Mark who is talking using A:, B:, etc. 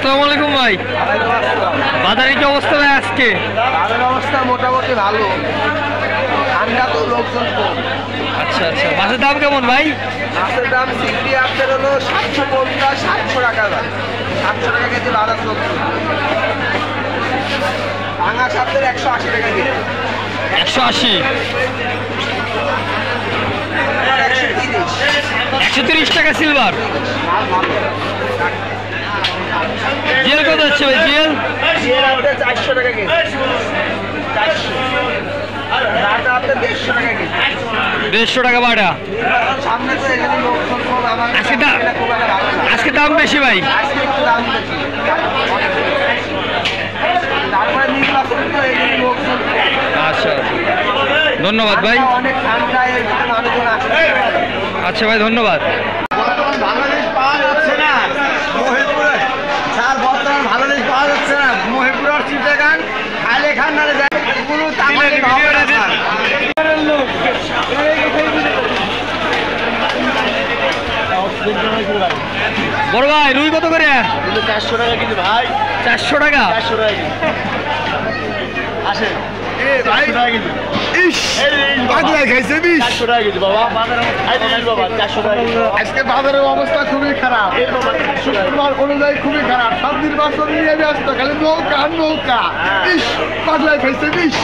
A: আসসালামু আলাইকুম ভাই। বাজারে কি অবস্থা ভাই আজকে?
B: বাজারের অবস্থা মোটামুটি ভালো, ঠান্ডা তো, লোকজন কম।
A: আচ্ছা আচ্ছা, মাছের দাম কেমন ভাই?
B: মাছের দাম চিংড়ি আপনার হলো 750 700 টাকা দাম, 700 টাকা কেজি বাজার চলছে। ভাঙা সাপের 180 টাকা কেজি।
A: 180, 130 টাকা সিলভার। জিএল কত যাচ্ছে ভাই? জিএল
B: 400 টাকা কেজি, 400 আপনার 150 টাকা কেজি।
A: 150 টাকা বাটা।
B: সামনে তো এখানে লোকজন কম, আমার
A: আজকে দাম বেশি ভাই।
B: আজকে একটু দাম বেশি, তারপরে নির্বাচন তো এখানে লোকজন কম।
A: আচ্ছা, ধন্যবাদ ভাই।
B: অনেক ঠান্ডা, এর ভিতরে মানুষজন আসে।
A: আচ্ছা ভাই, ধন্যবাদ।
B: বর্তমান ভালো জিনিস পাওয়া যাচ্ছে না মহিপুরে, স্যার বর্তমান ভালো জিনিস পাওয়া যাচ্ছে না মহিপুর আর চিটাগাং, খাইলে খান না যায় কোনো তামাকে হবে না স্যার।
A: বড় ভাই রুই কত করে?
B: 400 টাকা কেজি ভাই।
A: 400 টাকা।
B: 400 টাকা কেজি। আসেন ভাই, ইস বাংলায় খাইছে বিষ। 400 টাকা কেজি বাবা, বাজারে বাবা 400 টাকা কেজি। আজকে বাজারের অবস্থা খুবই খারাপ, শুক্রবার অনুযায়ী খুবই খারাপ। সব নির্বাচন নিয়ে ব্যস্ত, খালি নৌকা নৌকা। ইস বাংলায় খাইছে বিষ।